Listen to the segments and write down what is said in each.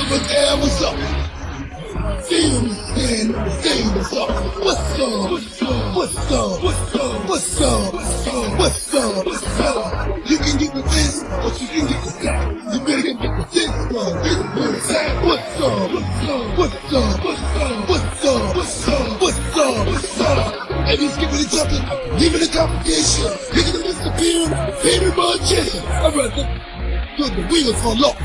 But damn, what's up? Feel and say what's up. What's up? What's up? What's up? What's up? What's up? What's up? What's up? You can get with this, but you can get with that. You better get with this, bro. This is where it's at. What's up? What's up? What's up? What's up? What's up? What's up? What's up? What's up? And he's giving each other, leaving the competition. Niggas are disappearing, favorite magician. I'd rather put the wheels fall off.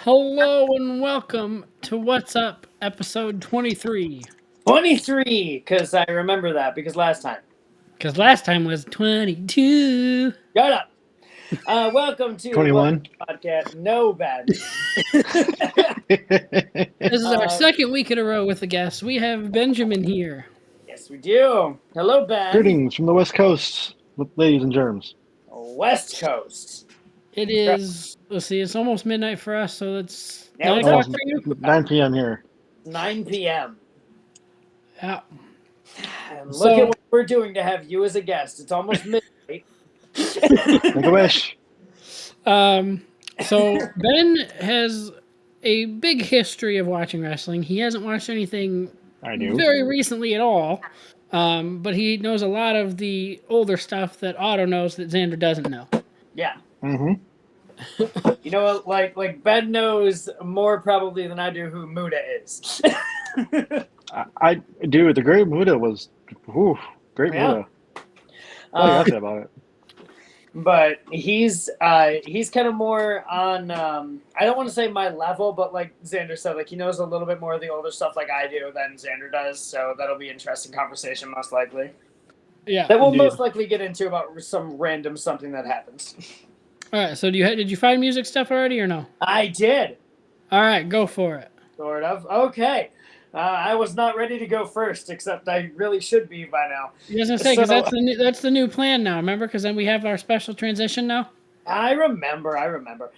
Hello and welcome to What's Up, episode 23. 23, because I remember that, because last time. Because last time was 22. Shut up. Welcome to 21. podcast. No, bad. This is our second week in a row with a guest. We have Benjamin here. Yes, we do. Hello, Ben. Greetings from the West Coast, ladies and germs. West Coast. It is, let's see, it's almost midnight for us, so it's Yeah, 9 it's o'clock almost for you? 9 p.m. here. 9 p.m. Yeah. And So- look at what we're doing to have you as a guest. It's almost midnight. Make a wish. So Ben has a big history of watching wrestling. He hasn't watched anything I do. very recently at all, but he knows a lot of the older stuff that Otto knows that Xander doesn't know. Yeah. Mm-hmm. You know, like Ben knows more probably than I do who Muda is. I do. The Great Muda was, great Yeah. Muda. What do you have to say about it? But he's kind of more on I don't want to say my level, but like Xander said, like he knows a little bit more of the older stuff like I do than Xander does, so that'll be an interesting conversation most likely. Yeah. That we'll Indeed. most likely get into about some random something that happens. All right. So did you find music stuff already or no? I did, All right, go for it. sort of. Okay. I was not ready to go first, except I really should be by now. You was gonna say because So- that's the new plan now. Remember, because then we have our special transition now. I remember.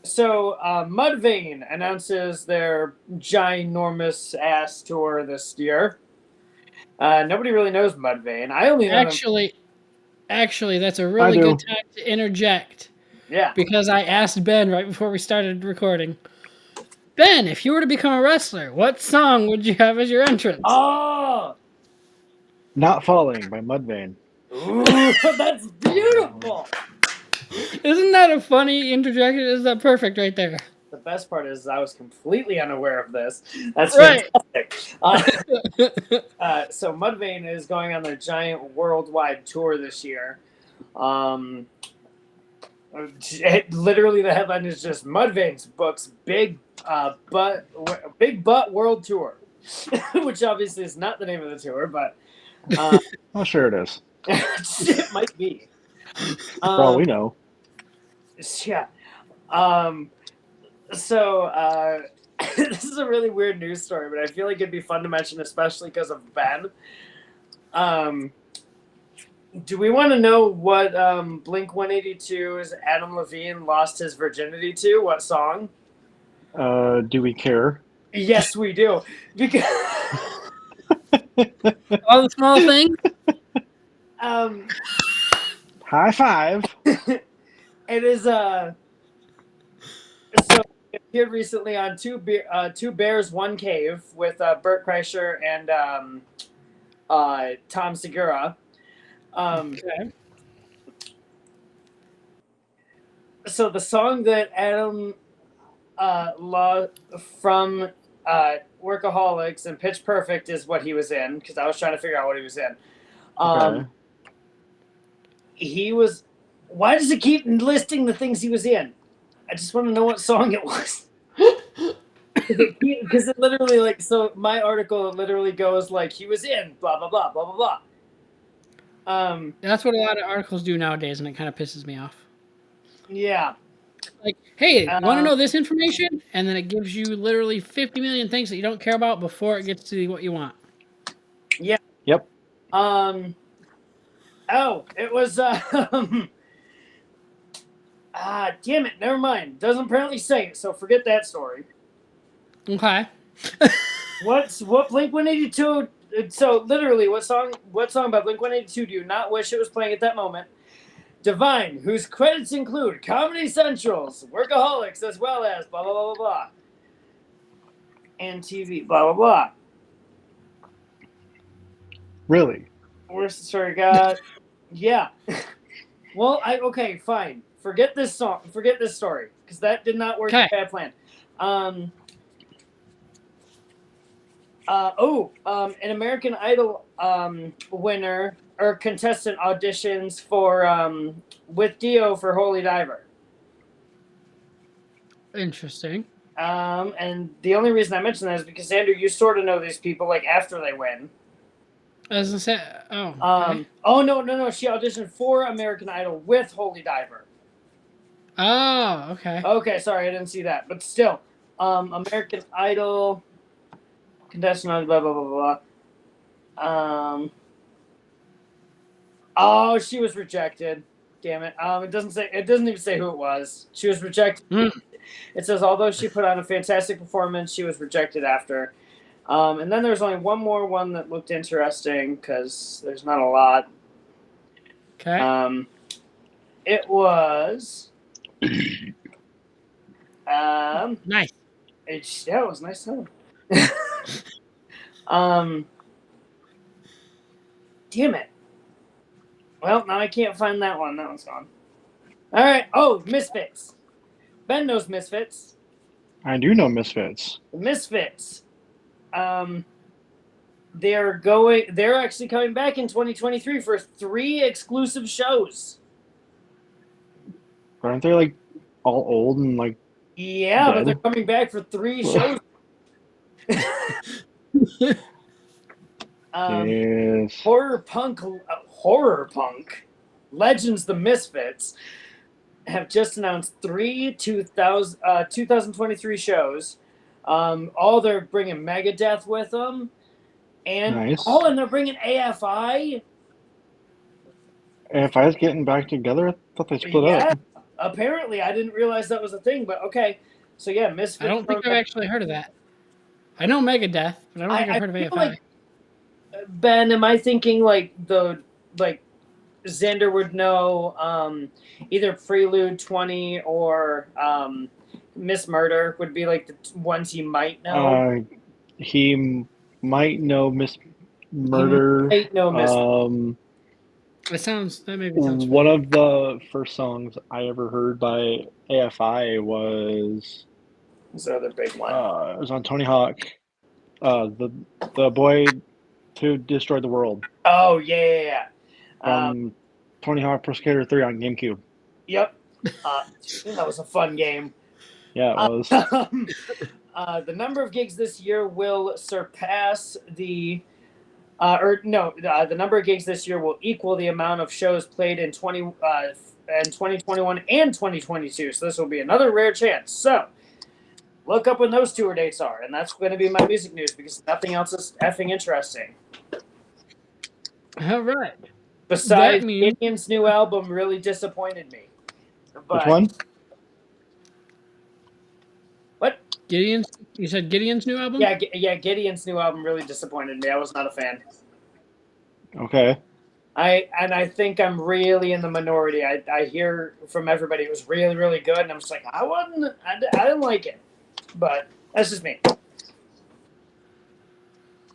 So Mudvayne announces their ginormous ass tour this year. Nobody really knows Mudvayne. I only know them. Actually, that's a really I do. good time to interject Yeah. because I asked Ben right before we started recording. Ben, if you were to become a wrestler, what song would you have as your entrance? Oh, Not Falling by Mudvayne. ooh, that's beautiful. Isn't that a funny interjection? Is that perfect right there? The best part is I was completely unaware of this. That's Right. fantastic. So Mudvayne is going on their giant worldwide tour this year. Literally, the headline is just Mudvayne's books big butt world tour, which obviously is not the name of the tour, but Oh, sure it is. it might be. For all we know. Yeah. So this is a really weird news story, but I feel like it'd be fun to mention, especially because of Ben. Do we want to know what Blink 182's Adam Levine lost his virginity to? What song? Do we care? Yes, we do. Because All the small things. High five. it is so it appeared recently on Two Bears, One Cave with Bert Kreischer and Tom Segura. Okay. So the song that Adam from Workaholics and Pitch Perfect is what he was in, because I was trying to figure out what he was in. Okay. He was. Why does it keep listing the things he was in? I just want to know what song it was. Because it literally, like, so my article literally goes like he was in blah blah blah blah blah blah. That's what a lot of articles do nowadays, and it kind of pisses me off. Yeah. Like, hey, you want to Uh, know this information? And then it gives you literally 50 million things that you don't care about before it gets to what you want. Yep. Oh, it was damn it, never mind. Doesn't apparently say it, so forget that story. Okay. What Blink 182 so literally what song by Blink 182 do you not wish it was playing at that moment? Divine, whose credits include Comedy Central's Workaholics, as well as blah, blah, blah, blah, blah. And TV, blah, blah, blah. Really? Where's the story got? Yeah. Well, okay, fine. Forget this song. Forget this story. Because that did not work as bad plan. An American Idol winner or contestant auditions for with Dio for Holy Diver. Interesting. And the only reason I mention that is because Andrew, you sort of know these people like after they win. As I said, No. She auditioned for American Idol with Holy Diver. Oh, okay. Okay, sorry, I didn't see that, but still, American Idol contestant, blah blah blah blah. Oh, she was rejected. Damn it. It doesn't say. It doesn't even say who it was. She was rejected. It says although she put on a fantastic performance, she was rejected after. And then there's only one more one that looked interesting because there's not a lot. Okay. It was. Nice. It was nice too. Damn it. Well, now I can't find that one. That one's gone. All right. Oh, Misfits. Ben knows Misfits. I do know Misfits. The Misfits. They're actually coming back in 2023 for 3 exclusive shows. Aren't they like all old and like? Yeah, dead? but they're coming back for 3 shows. Yes. Horror punk Legends the Misfits have just announced 3 2023 shows. All they're bringing Megadeth with them, and Nice. and they're bringing AFI. AFI is getting back together. I thought they split up. Apparently, I didn't realize that was a thing. But okay, so yeah, Misfits. I don't think I've actually heard of that. I know Megadeth, but I don't think I've heard of AFI. Like, Ben, am I thinking like Xander would know either Prelude 20 or Miss Murder would be like the ones he might know. He might know Miss Murder. He might know Miss That maybe sounds One of the first songs I ever heard by AFI was the other big one. it was on Tony Hawk. The boy who destroyed the world. Oh yeah. Tony Hawk Pro Skater 3 on GameCube. Yep. That was a fun game. Yeah, it was. The number of gigs this year will surpass the number of gigs this year will equal the amount of shows played in 2021 and 2022. So this will be another rare chance. So look up when those tour dates are, and that's going to be my music news because nothing else is effing interesting. All right. Besides, Gideon's new album really disappointed me. But, which one? What? Gideon's? You said Gideon's new album? Yeah, Gideon's new album really disappointed me. I was not a fan. Okay. I think I'm really in the minority. I hear from everybody it was really, really good, and I'm just like, I didn't like it. But that's just me.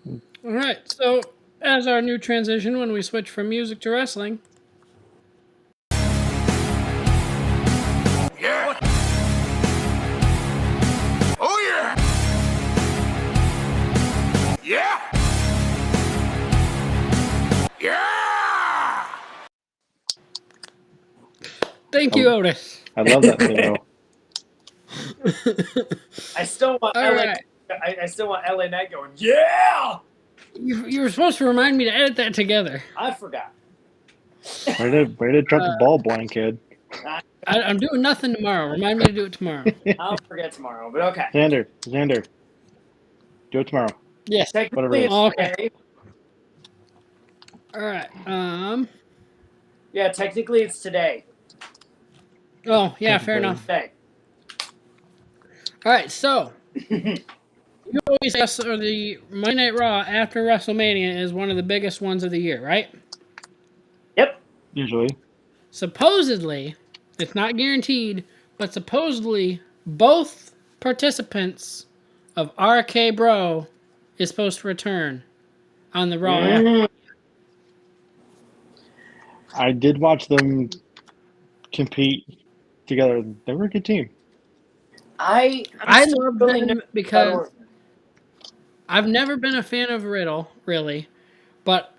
All right. So, as our new transition when we switch from music to wrestling. Yeah. Oh yeah. Yeah. Yeah. Thank you, Otis. I love that video. I still want All LA. right. I still want LA Knight going. Yeah. You were supposed to remind me to edit that together. I forgot. Way to drop the ball, blind kid. I'm doing nothing tomorrow. Remind me to do it tomorrow. I'll forget tomorrow, but okay. Xander. Do it tomorrow. Yes. Technically, it's Okay. today. All right. Yeah, technically it's today. Oh, yeah, fair enough. Today. All right, so you always say the Monday Night Raw after WrestleMania is one of the biggest ones of the year, right? Yep. Usually. supposedly, it's not guaranteed, but supposedly both participants of RK Bro is supposed to return on the Raw. Mm. I did watch them compete together. They were a good team. I still love really them nervous about because Orton. I've never been a fan of Riddle, really, but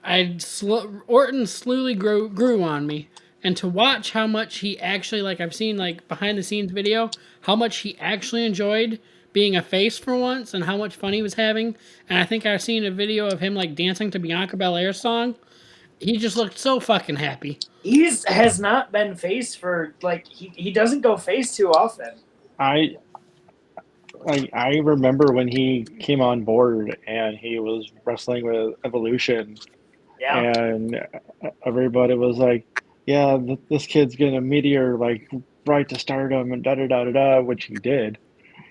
Orton slowly grew on me, and to watch how much he actually I've seen behind the scenes video, how much he actually enjoyed being a face for once, and how much fun he was having. And I think I've seen a video of him dancing to Bianca Belair's song. He just looked so fucking happy. Has not been face for he doesn't go face too often. I remember when he came on board and he was wrestling with Evolution, Yeah, and everybody was like, "Yeah, this kid's gonna meteor right to stardom and da da da da da," which he did.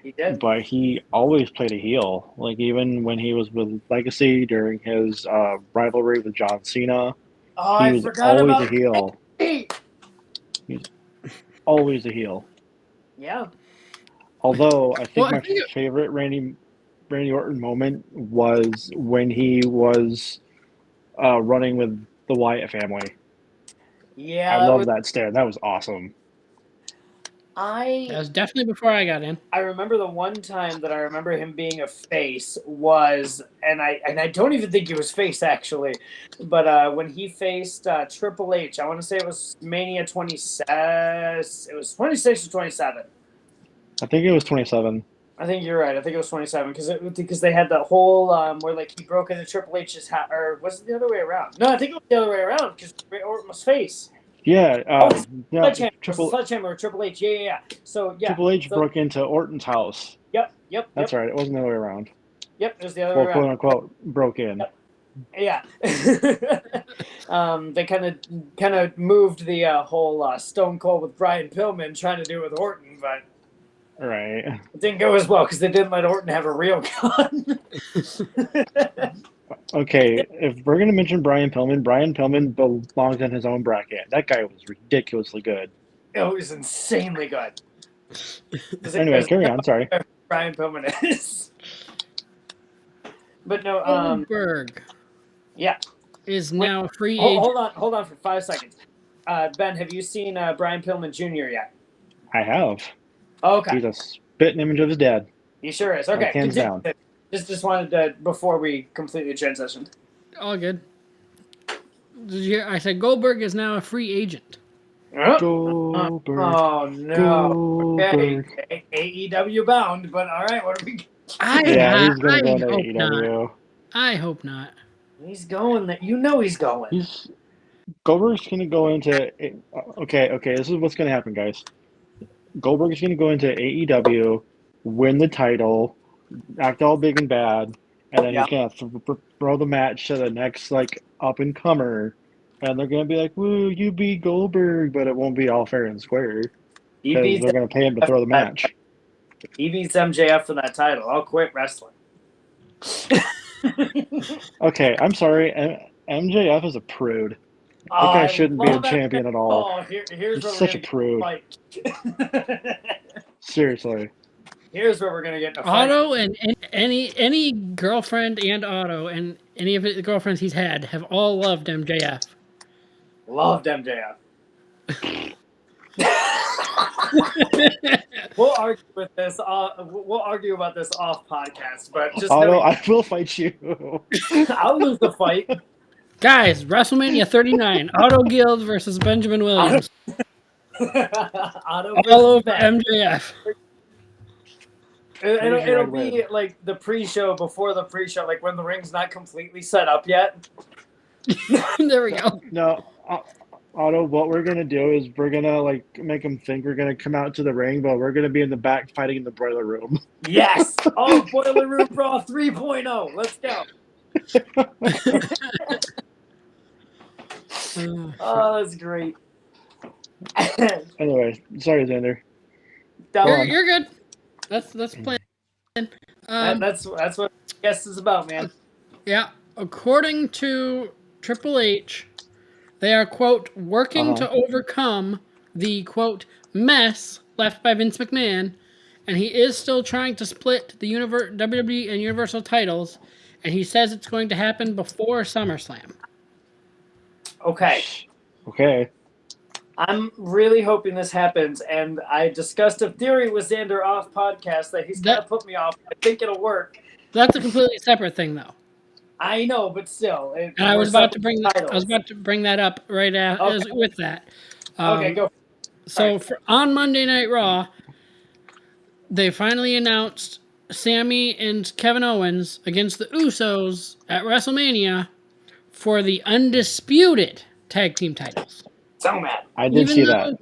he did. But he always played a heel. Like even when he was with Legacy during his rivalry with John Cena, Oh, he I was forgot always about a heel. Hey. He's always a heel. Yeah. Although I think Well, I my think favorite Randy Orton moment was when he was running with the Wyatt family. Yeah, I love that stare. That was awesome. that was definitely before I got in. I remember the one time that I remember him being a face was, and I don't even think he was face actually, but when he faced Triple H, I want to say it was Mania 27. It was 26 or 27. I think it was 27. I think you're right. I think it was 27 because they had the whole where he broke into Triple H's hat, or was it the other way around? No, I think it was the other way around because Orton was face. Yeah, yeah. Sledgehammer or Triple H. Yeah. So yeah, Triple H broke into Orton's house. Yep. That's right. It wasn't the other way around. Yep, it was the other way Well, around. quote unquote, broke in. Yep. Yeah. They kind of moved the whole Stone Cold with Brian Pillman trying to do it with Orton, but Right. it didn't go as well because they didn't let Orton have a real gun. Okay, if we're gonna mention Brian Pillman belongs in his own bracket. That guy was ridiculously good. It was insanely good. Anyway, carry on. Sorry. Brian Pillman is. But no, Goldberg yeah, is now a free agent. hold on for 5 seconds. Ben, have you seen Brian Pillman Jr. yet? I have. Okay, He's a spitting image of his dad. he sure is. Okay, Hands continue. down. Just wanted to before we completely transitioned. All good. Did you hear? I said Goldberg is now a free agent. Goldberg. Oh no! Goldberg. Okay, AEW bound, but all right, what are we? Yeah, he's gonna I go to hope not. AEW. I hope not. He's going there. You know he's going. Goldberg's gonna go into. Okay. This is what's gonna happen, guys. Goldberg's gonna go into AEW, win the title, act all big and bad, and then he's gonna throw the match to the next up and comer, and they're gonna be like, "Woo, you beat Goldberg," but it won't be all fair and square He because beats they're gonna pay him to throw the match. MJF for that title. I'll quit wrestling. Okay, I'm sorry. MJF is a prude. That guy shouldn't be a champion at all. Oh, here's He's such a prude. Seriously. Here's where we're gonna get in a fight. Otto and any girlfriend and Otto and any of the girlfriends he's had have all loved MJF. Loved MJF. We'll argue with this. We'll argue about this off podcast, but just Otto, I will fight you. I'll lose the fight. Guys, WrestleMania 39, Otto Guild versus Benjamin Williams. Otto All over Ben. MJF. It'll be like the pre-show before the pre-show, like when the ring's not completely set up yet. There we go. No, Otto, what we're gonna do is we're gonna make him think we're gonna come out to the ring, but we're gonna be in the back fighting in the boiler room. Yes! Oh, Boiler Room Brawl 3.0. Let's go. Oh, that's great. Anyway, sorry, Xander. You're good. That's planned. That's what guest is about, man. Yeah, according to Triple H, They are, quote, working Uh-huh. to overcome the, quote, mess left by Vince McMahon, and he is still trying to split the WWE and Universal titles, and he says it's going to happen before SummerSlam. Okay. Okay. I'm really hoping this happens, and I discussed a theory with Xander off podcast that he's kind of put me off. I think it'll work. That's a completely separate thing, though. I know, but still. And I was about to bring that up right with that. Okay, go. So on Monday Night Raw, they finally announced Sammy and Kevin Owens against the Usos at WrestleMania for the undisputed tag team titles. So mad. I did see that.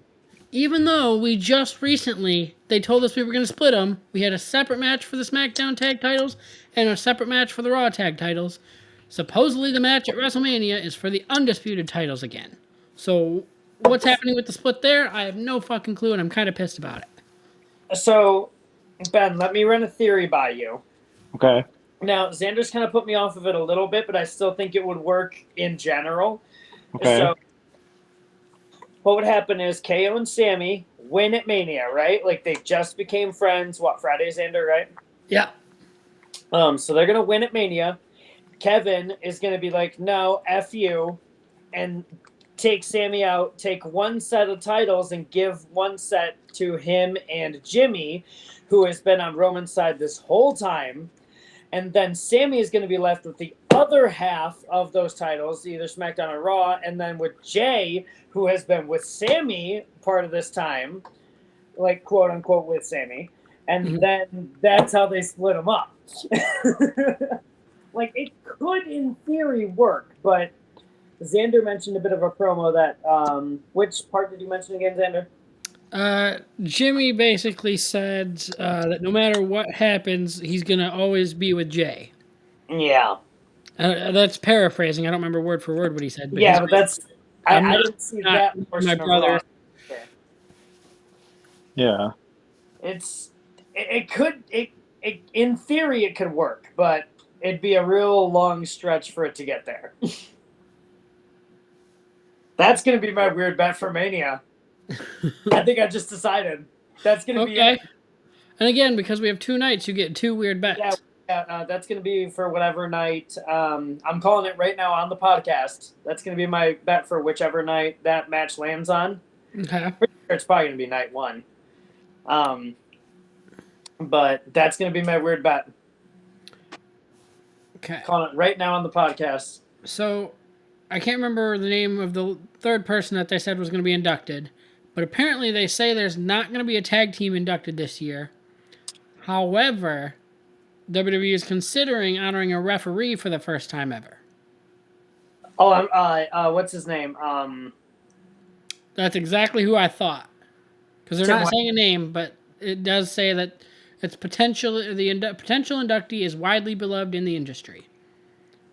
Even though we just recently, they told us we were going to split them, we had a separate match for the SmackDown tag titles and a separate match for the Raw tag titles. Supposedly the match at WrestleMania is for the undisputed titles again. So what's happening with the split there? I have no fucking clue, and I'm kind of pissed about it. So, Ben, let me run a theory by you. Okay. Now, Xander's kind of put me off of it a little bit, but I still think it would work in general. Okay. So, what would happen is KO and Sammy win at Mania, right? Like, they just became friends, Friday, Xander, right? Yeah. So they're going to win at Mania. Kevin is going to be like, no, F you, and take Sammy out, take one set of titles and give one set to him and Jimmy, who has been on Roman's side this whole time. And then Sammy is going to be left with the other half of those titles, either SmackDown or Raw, and then with Jay, who has been with Sammy part of this time, like quote unquote with Sammy. And then that's how they split them up. Like, it could, in theory, work, but Xander mentioned a bit of a promo that, which part did you mention again, Xander? Jimmy basically said that no matter what happens, he's going to always be with Jay. Yeah. That's paraphrasing. I don't remember word for word what he said. But yeah, but that's... I didn't see that portion my brother. of Raw. Yeah. It could... in theory, it could work, but it'd be a real long stretch for it to get there. That's going to be my weird bet for Mania. I think I just decided. That's going to be it. And again, because we have 2 nights, you get 2 weird bets. Yeah, that's going to be for whatever night. I'm calling it right now on the podcast. That's going to be my bet for whichever night that match lands on. Okay. Pretty sure it's probably going to be night 1. But that's going to be my weird bet. Okay. Calling it right now on the podcast. So, I can't remember the name of the third person that they said was going to be inducted, but apparently they say there's not going to be a tag team inducted this year. However, WWE is considering honoring a referee for the first time ever. Oh, what's his name? That's exactly who I thought. Because they're not saying a name, but it does say that it's potential inductee is widely beloved in the industry.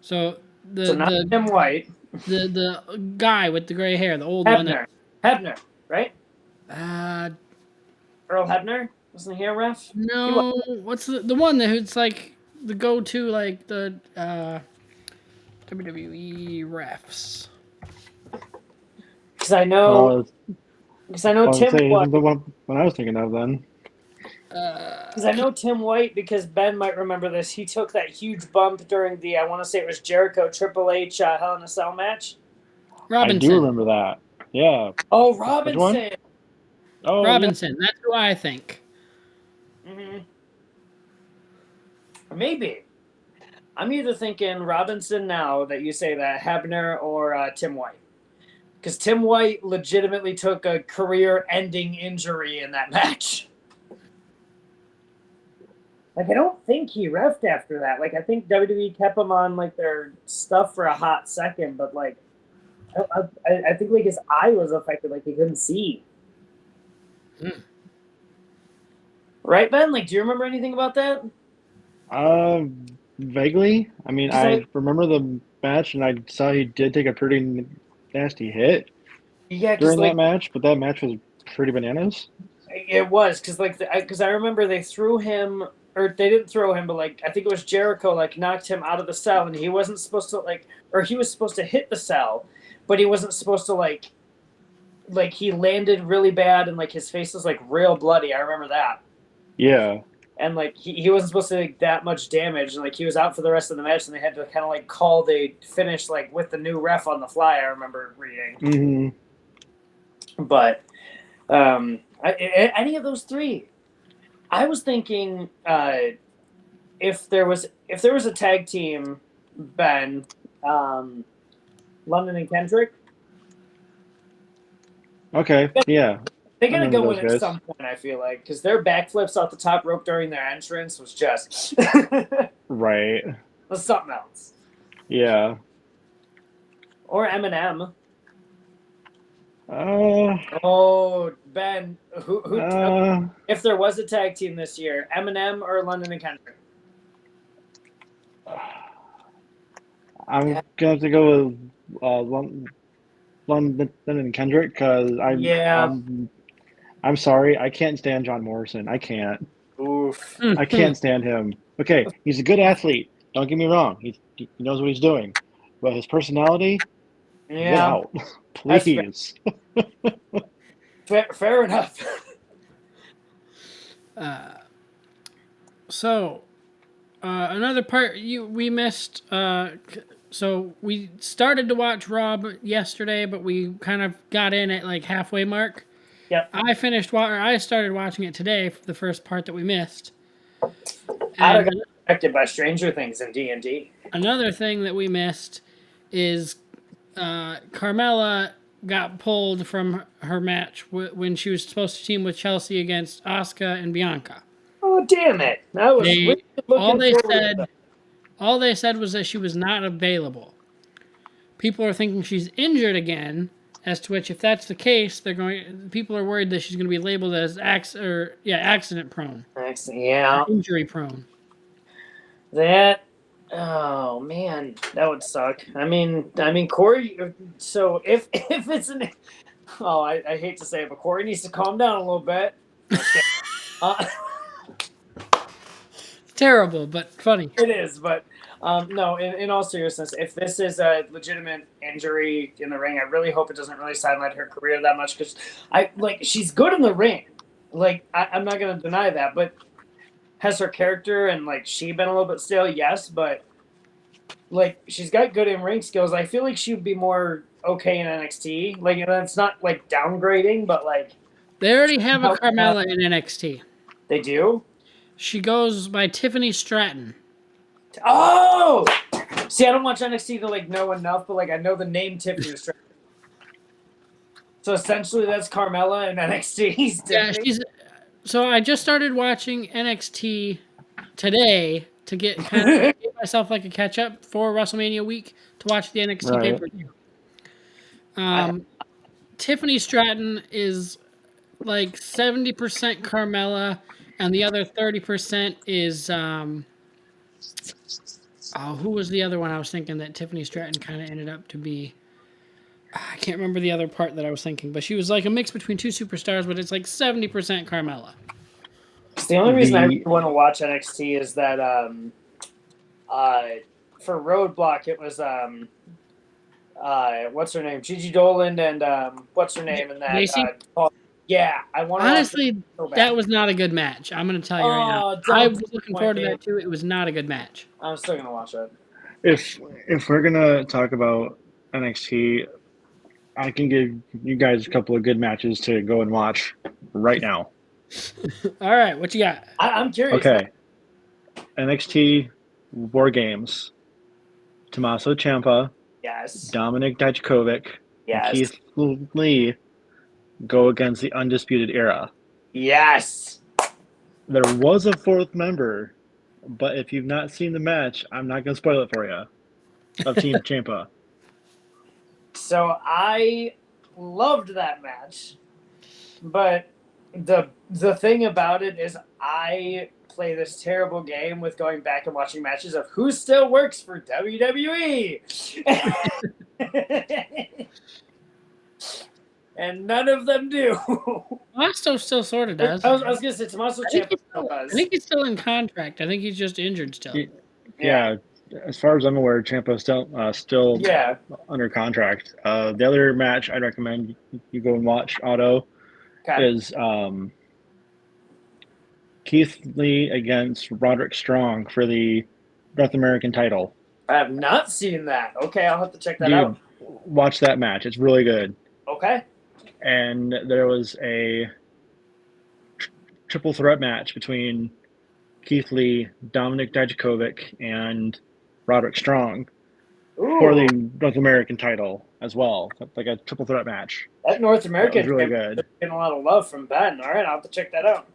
So not Tim White. The guy with the gray hair, the old Hebner. Hebner, right? Earl Hebner? Wasn't he a ref? No, what's the one who's like the go-to, like the WWE refs? Because I know Tim White. The one I was thinking of then. Because I know Tim White, because Ben might remember this. He took that huge bump during the, I want to say it was Jericho Triple H Hell in a Cell match. Robinson. I do remember that. Yeah. Oh, Robinson. Oh, Robinson. Yeah. That's who I think. Mm-hmm. Maybe. I'm either thinking Robinson now that you say that, Hebner, or Tim White. Because Tim White legitimately took a career-ending injury in that match. Like, I don't think he reffed after that. Like, I think WWE kept him on, like, their stuff for a hot second, but, like, I think, like, his eye was affected, like, he couldn't see. Right, Ben? Like, do you remember anything about that? Vaguely. I mean, I remember the match, and I saw he did take a pretty nasty hit during that match, but that match was pretty bananas. It was, because I remember they threw him... Or they didn't throw him, but, like, I think it was Jericho, like, knocked him out of the cell, and he wasn't supposed to, like... Or he was supposed to hit the cell, but he wasn't supposed to like he landed really bad and like his face was like real bloody. I remember that. Yeah. And like he wasn't supposed to take that much damage, and like he was out for the rest of the match, and they had to kind of like call the finish like with the new ref on the fly. I remember reading. But any of those three, I was thinking if there was a tag team, Ben, London and Kendrick. Okay. Yeah. They're gonna go in those at guys. some point. I feel like because their backflips off the top rope during their entrance was just Right. was something else. Yeah. Or Eminem. Uh, Oh, Ben, who uh, if there was a tag team this year, Eminem or London and Kendrick? I'm gonna have to go with London and Kendrick because Yeah. I'm sorry, I can't stand John Morrison. I can't. Oof. I can't stand him. Okay, he's a good athlete. Don't get me wrong. He knows what he's doing, but his personality, get Yeah. out, That's please. Fair enough. So, another part we missed. So we started to watch Rob yesterday, but we kind of got in at like halfway mark. Yep. I started watching it today for the first part that we missed. I And got affected by Stranger Things in D&D. another thing that we missed is Carmella got pulled from her match when she was supposed to team with Chelsea against Asuka and Bianca. Oh damn it! I was They- really looking all they forward to said that. all they said was that she was not available. People are thinking she's injured again, as to which if that's the case, people are worried that she's going to be labeled as accident prone, Yeah, injury prone. that. Oh man, that would suck. I mean, Corey. So if it's an, I hate to say it, but Corey needs to calm down a little bit. Terrible, but funny. It is, but no. In all seriousness, if this is a legitimate injury in the ring, I really hope it doesn't really sideline her career that much because she's good in the ring. Like I'm not gonna deny that, but has her character and like she been a little bit stale? Yes, but like she's got good in ring skills. I feel like she would be more okay in NXT. Like that's not like downgrading, but like They already have a Carmella in NXT. they do. She goes by Tiffany Stratton. Oh, see, I don't watch NXT to like know enough, but like I know the name Tiffany Stratton. So essentially, that's Carmella and NXT. Yeah, So I just started watching NXT today to get give myself like a catch up for WrestleMania week to watch the NXT Right. pay-per-view. Tiffany Stratton is like 70% Carmella, and the other 30% is who was the other one I was thinking that Tiffany Stratton kind of ended up to be? I can't remember the other part that I was thinking, but she was like a mix between two superstars, but it's like 70% Carmella. The only reason I really want to watch NXT is that for Roadblock it was what's her name, Gigi Dolan, and what's her name in that? Lacey? Yeah, I want to. Honestly, that was not a good match. I'm going to tell you right now. don't I was looking disappoint forward to me. that too. It was not a good match. I'm still gonna watch it. If we're gonna talk about NXT, I can give you guys a couple of good matches to go and watch right now. All right, what you got? I'm curious. Okay. NXT War Games. Tommaso Ciampa, Yes. Dominic Dijakovic, Yes. and Keith Lee go against the Undisputed Era. Yes. There was a fourth member, but if you've not seen the match, I'm not going to spoil it for you, of Team Ciampa. So I loved that match, but the thing about it is I play this terrible game with going back and watching matches of who still works for WWE. And none of them do. Tommaso still sort of does. I was going to say Tommaso Ciampa still I does. think he's still in contract. I think he's just injured still. Yeah, as far as I'm aware, Ciampa's still Yeah. under contract. The other match I'd recommend you go and watch, Otto, Okay. is Keith Lee against Roderick Strong for the North American title. I have not seen that. Okay, I'll have to check that Dude, out. watch that match. It's really good. Okay. And there was a triple threat match between Keith Lee, Dominic Dijakovic, and Roderick Strong for Ooh, the North American title as well, like a triple threat match. that North That American was really championship good. getting a lot of love from Ben. All right, I'll have to check that out.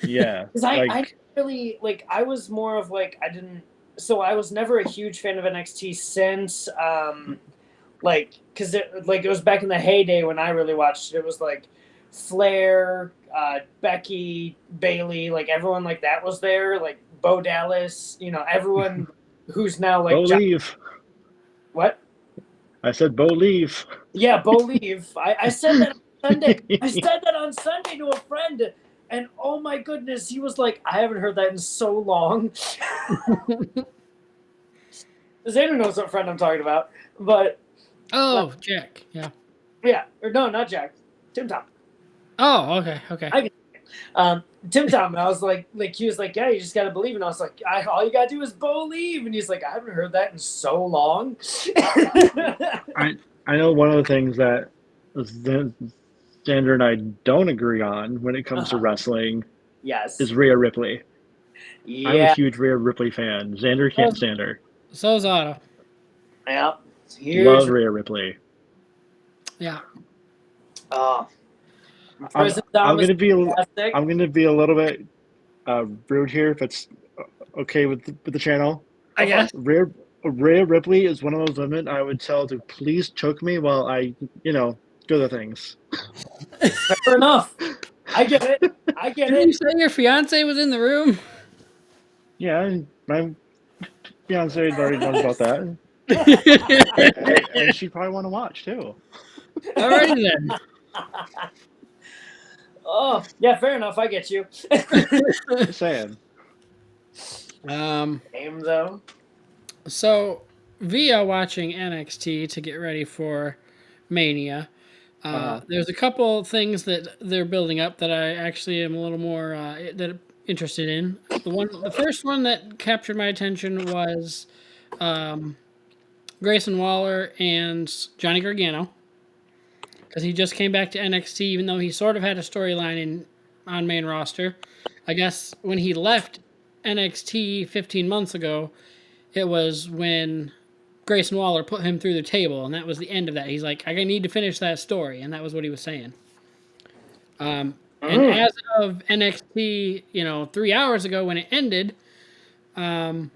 Yeah, Because I really like. I was more of like I didn't. So I was never a huge fan of NXT since like because it was back in the heyday when I really watched it. It was like Flair, Becky, Bailey, like everyone like that was there. Like Bo Dallas, everyone who's now like Bo Leave. What? I said Bo Leave. Yeah, Bo Leave. I said that on Sunday. I said that on Sunday to a friend, and oh my goodness, he was like, I haven't heard that in so long. Xander knows what friend I'm talking about, but Oh, Jack. Yeah. yeah, or no, not Jack, Tim Tom. Oh, okay. Okay. Tim Tom, and I was like he was like, yeah, you just gotta believe, and I was like, all you gotta do is believe, and he's like, I haven't heard that in so long. I know one of the things that Xander and I don't agree on when it comes to wrestling Yes. is Rhea Ripley. Yeah. I'm a huge Rhea Ripley fan. Xander can't stand her. So's Otto. Yeah. Love Rhea Ripley. Yeah. Oh. I'm gonna be a little bit rude here if it's okay with the channel. I guess. Rhea Ripley is one of those women I would tell to please choke me while I do the things. Fair enough. I get it. Didn't you say your fiance was in the room? Yeah, my fiance already knows about that. and she'd probably want to watch too. Alrighty then. Oh, yeah, fair enough. I get you. Just saying. Aim though. So via watching NXT to get ready for Mania, there's a couple things that they're building up that I actually am a little more interested in. The first one that captured my attention was Grayson Waller and Johnny Gargano, because he just came back to NXT, even though he sort of had a storyline on main roster. I guess when he left NXT 15 months ago, it was when Grayson Waller put him through the table, and that was the end of that. He's like, I need to finish that story, and that was what he was saying. And as of NXT, 3 hours ago when it ended, it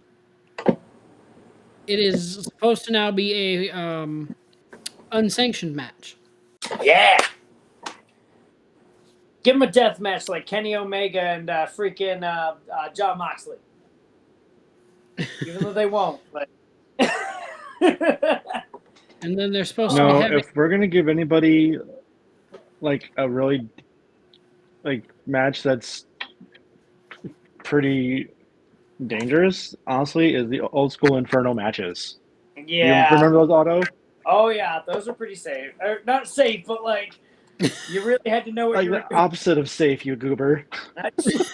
is supposed to now be a unsanctioned match. Yeah. Give him a death match like Kenny Omega and freaking Jon Moxley. Even though they won't. But And then they're supposed to be No, having... if we're gonna give anybody like a really match that's pretty dangerous, honestly, is the old school Inferno matches. yeah. You remember those, Otto? Oh yeah, those are pretty safe. Or not safe, but you really had to know what Like you were the opposite of safe, you goober. doing.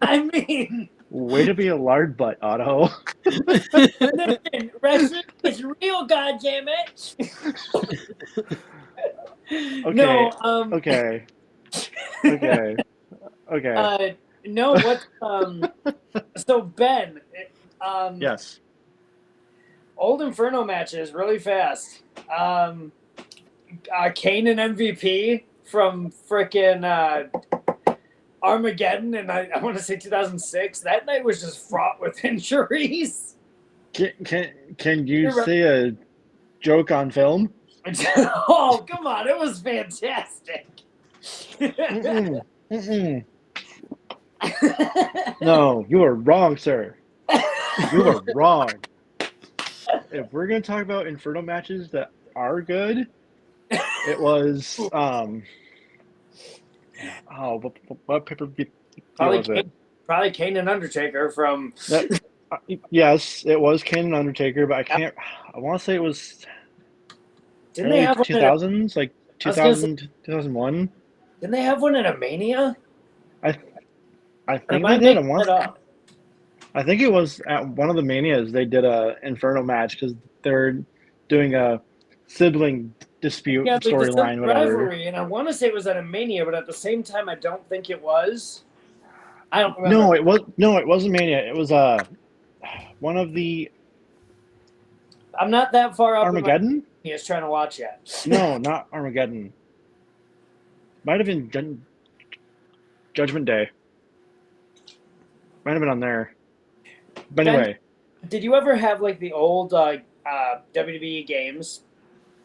I mean, Way to be a lard butt, Otto. listen, wrestling is real, goddammit. Okay. No, Okay. no, what so Ben, Yes. old Inferno matches really fast. Kane and MVP from frickin' Armageddon, and I want to say 2006. That night was just fraught with injuries. Can you say a joke on film? Oh, come on. It was fantastic. No, you are wrong, sir. You are wrong. If we're gonna talk about Inferno matches that are good, it was what paper was it? Probably Kane and Undertaker from Yes, it was Kane and Undertaker, but I can't. I want to say it was Didn't they early have one in 2000s, like I was gonna say, 2000, 2001. didn't they have one in a Mania? I I Or am think I they did. making that up? I think it was at one of the Manias they did a Inferno match because they're doing a sibling dispute Yeah, like the storyline, whatever. rivalry, and I want to say it was at a Mania, but at the same time, I don't think it was. I don't remember. No, it wasn't Mania. It was one of the I'm not that far up in my Armageddon. Manias trying to watch yet. No, not Armageddon. Might have been Judgment Day. Might have been on there. But anyway, Did you ever have like the old WWE games?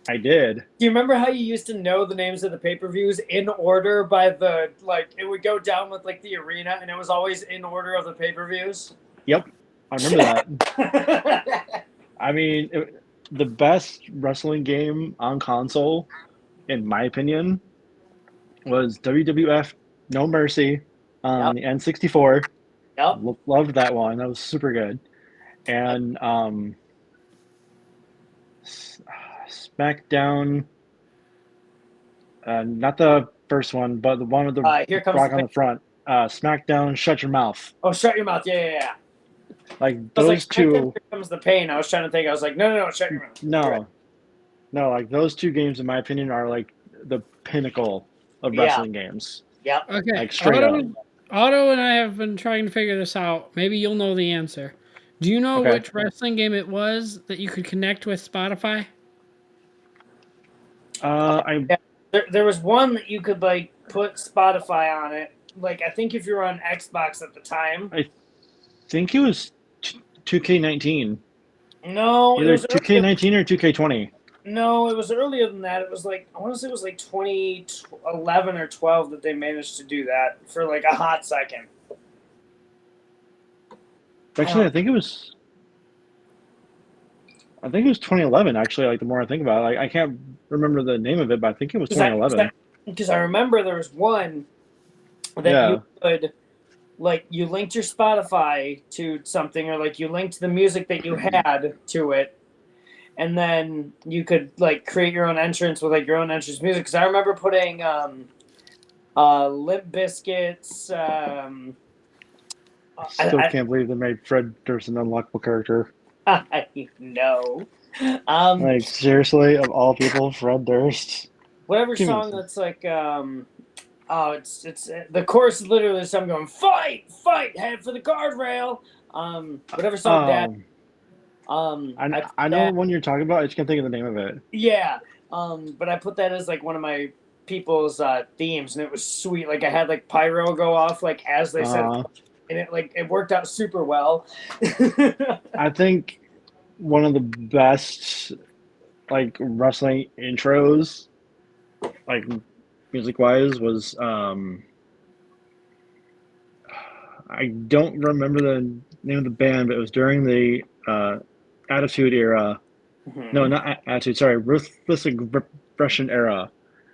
I did. Do you remember how you used to know the names of the pay-per-views in order by the like it would go down with like the arena and it was always in order of the pay-per-views? Yep, I remember that. I mean, the best wrestling game on console, in my opinion, was WWF No Mercy on the N64. Yep. Loved that one. That was super good. And SmackDown, not the first one, but the one with the Here Comes rock the on the front. SmackDown, Shut Your Mouth. Oh, Shut Your Mouth. Yeah. Like I was those like, two. Here Comes the Pain. I was trying to think. I was like, no, Shut Your Mouth. No, like those two games, in my opinion, are like the pinnacle of wrestling games. Yep. Okay. Like straight up. Otto and I have been trying to figure this out. Maybe you'll know the answer. Do you know Okay. which wrestling game it was that you could connect with Spotify? There was one that you could like put Spotify on it. Like I think if you were on Xbox at the time. I think it was 2K19. No, it Either was 2K19 or 2K20. No, it was earlier than that. It was like I want to say it was like 2011 or 12 that they managed to do that for like a hot second. Actually, I think it was 2011. Actually, like the more I think about it, like I can't remember the name of it, but I think it was 2011. Because I remember there was one that you could, like, you linked your Spotify to something, or like you linked the music that you had to it, and then you could like create your own entrance with like your own entrance music. Because I remember putting Limp Bizkit's. Still can't believe they made Fred Durst an unlockable character. I know. Like seriously, of all people, Fred Durst. Whatever song that's like, it's the chorus is literally some going fight, head for the guardrail. Whatever song that. I know what one you're talking about. I just can't think of the name of it. Yeah. But I put that as like one of my people's themes, and it was sweet. Like I had like pyro go off like as they said. And it worked out super well. I think one of the best like wrestling intros, like music wise, was I don't remember the name of the band, but it was during the Attitude Era. Mm-hmm. No, not Attitude. Sorry, Ruthless Aggression Era.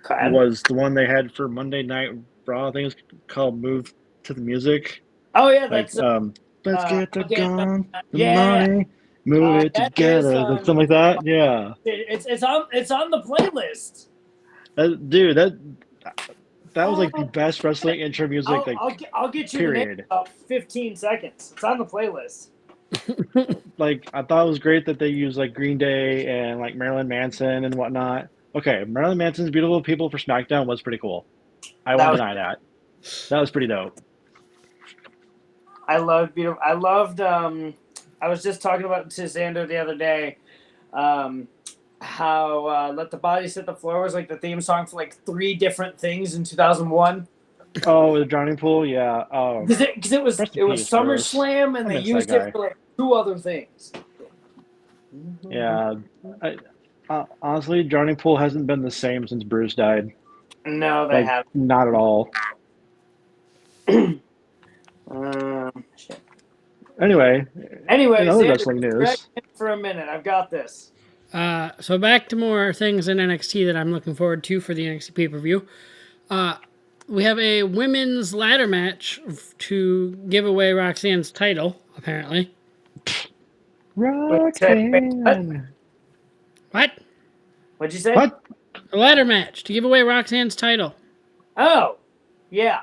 Okay. Was the one they had for Monday Night Raw. I think it's called "Move to the Music." Oh yeah, like, that's let's get the gun, the money, move it together, something like that. Yeah, it's on the playlist. Dude, that was like the best wrestling intro music. I'll get you period. The name in about 15 seconds. It's on the playlist. Like I thought it was great that they used like Green Day and like Marilyn Manson and whatnot. Okay, Marilyn Manson's "Beautiful People" for SmackDown was pretty cool. I won't deny that. That was pretty dope. I loved beautiful. I loved. I was just talking about to Xander the other day, how "Let the Bodies Hit the Floor" was like the theme song for like 3 different things in 2001. Oh, the Drowning Pool, yeah. Because it was SummerSlam, and they used it for like 2 other things. Yeah, honestly, Drowning Pool hasn't been the same since Bruce died. No, they haven't. Not at all. Anyway, Xander, wrestling news. For a minute, I've got this. So back to more things in NXT that I'm looking forward to for the NXT pay-per-view. We have a women's ladder match to give away Roxanne's title, apparently. Roxanne. What? What'd you say? What? A ladder match to give away Roxanne's title. Oh, yeah.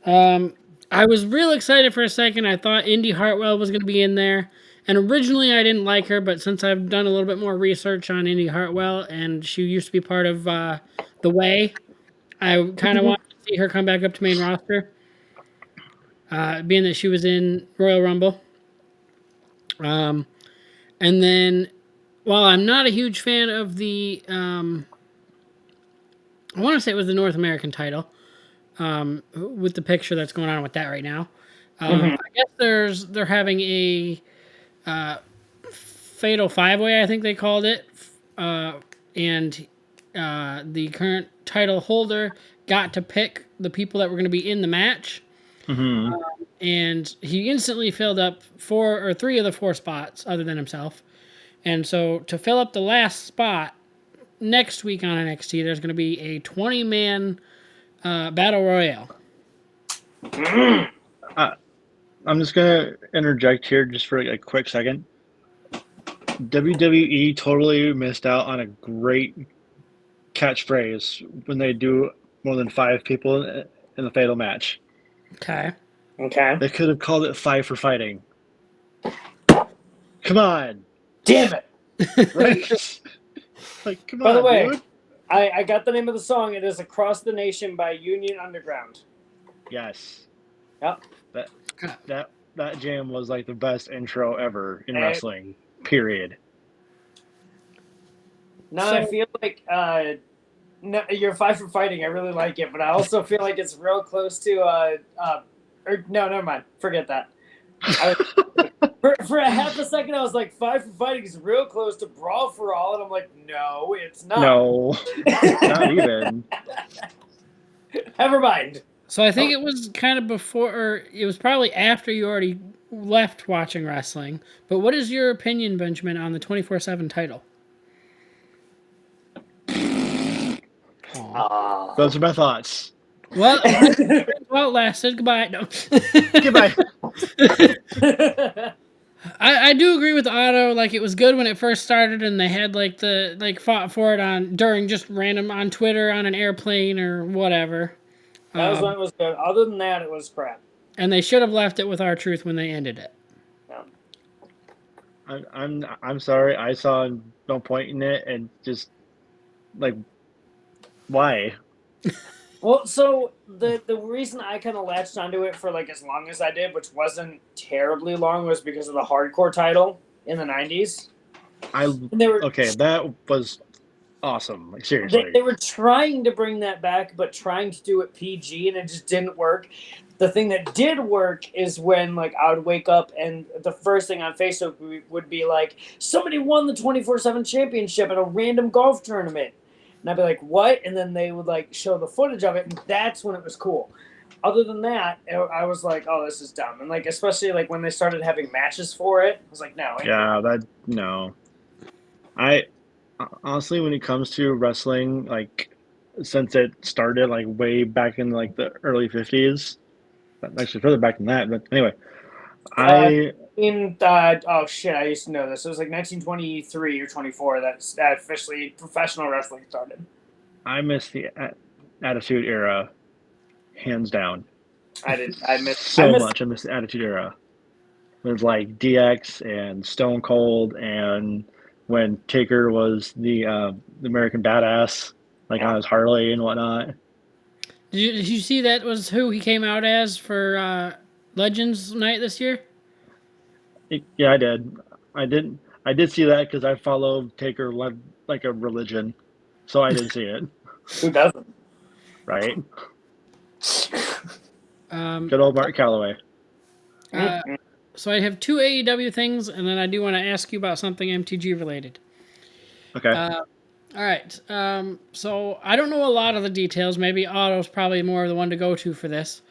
I was real excited for a second. I thought Indy Hartwell was going to be in there. And originally I didn't like her, but since I've done a little bit more research on Indy Hartwell, and she used to be part of The Way, I kind of wanted to see her come back up to main roster, being that she was in Royal Rumble. And then, while I'm not a huge fan of the, I want to say it was the North American title, with the picture that's going on with that right now. I guess they're having a fatal five-way, I think they called it, and the current title holder got to pick the people that were going to be in the match, and he instantly filled up three of the four spots other than himself. And so to fill up the last spot next week on NXT, there's going to be a 20-man battle royale. I'm just gonna interject here just for a quick second. WWE totally missed out on a great catchphrase when they do more than 5 people in the fatal match. Okay. They could have called it Five for Fighting. Come on. Damn it. Right? Like, come By on, the way, dude. I got the name of the song. It is Across the Nation by Union Underground. Yes. Yep. That jam was like the best intro ever in wrestling. Period. Now I feel like no, you're Five for Fighting. I really like it, but I also feel like it's real close to no, never mind. Forget that. For a half a second, I was like, Five for Fighting is real close to Brawl for All, and I'm like, no, it's not. No, not even. Never mind. So I think it was kind of before, or it was probably after you already left watching wrestling. But what is your opinion, Benjamin, on the 24/7 title? Those are my thoughts. Well, it lasted. Goodbye. No. Goodbye. I do agree with Otto. Like, it was good when it first started, and they had fought for it during just random on Twitter, on an airplane or whatever. That was when it was good. Other than that, it was crap. And they should have left it with R-Truth when they ended it. Yeah. I'm sorry. I saw no point in it, and just like, why? Well, so the reason I kind of latched onto it for like as long as I did, which wasn't terribly long, was because of the hardcore title in the 90s. That was awesome. Like, seriously. They were trying to bring that back, but trying to do it PG, and it just didn't work. The thing that did work is when like I would wake up and the first thing on Facebook would be like, somebody won the 24/7 championship at a random golf tournament. And I'd be like, what? And then they would like show the footage of it, and that's when it was cool. Other than that, I was like, oh, this is dumb. And like, especially like when they started having matches for it, I was like, no. No. I honestly, when it comes to wrestling, like since it started like way back in like the early 50s, actually further back than that, but anyway, oh shit, I used to know this. It was like 1923 or 24 that officially professional wrestling started. I miss the Attitude Era, hands down. I miss much. I miss the Attitude Era with like DX and Stone Cold, and when Taker was the American Badass, like on his Harley and whatnot. Did you see that was who he came out as for Legends Night this year? Yeah, I did. I did see that because I follow Taker like a religion, so I did see it. Who doesn't? Right. Good old Mark Calloway. So I have 2 AEW things, and then I do want to ask you about something MTG related. Okay. All right. So I don't know a lot of the details. Maybe Otto's probably more of the one to go to for this.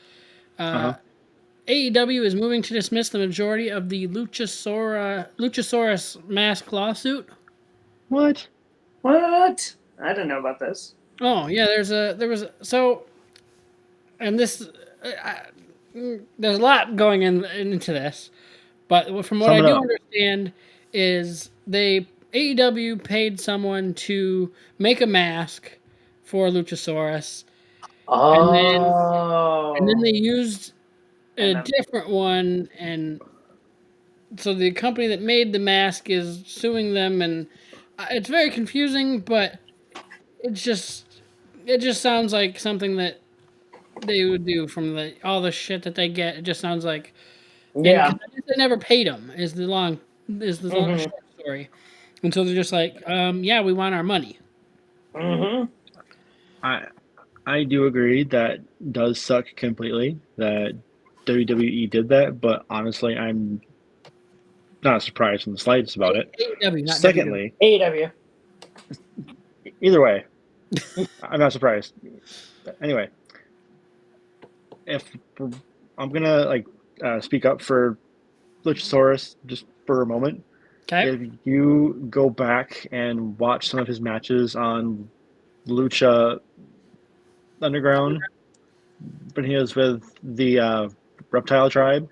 AEW is moving to dismiss the majority of the Luchasaurus mask lawsuit. What? I didn't know about this. Oh yeah, there's a there's a lot going into this, But from what Sum I it do up. understand is AEW paid someone to make a mask for Luchasaurus, and then Oh. they used a And then, different one, and so the company that made the mask is suing them, and it's very confusing, but it's just it just sounds like something that they would do from all the shit that they get. It just sounds like, and yeah. because they never paid them is the long, Mm-hmm. short story, and so they're just like, yeah, we want our money. Mm-hmm. I I do agree that does suck completely that WWE did that, but honestly, I'm not surprised in the slightest about it. AEW, not WWE. Secondly, AEW. either way, I'm not surprised. Anyway, if I'm gonna speak up for Luchasaurus just for a moment. Okay. If you go back and watch some of his matches on Lucha Underground, when he was with the Reptile Tribe,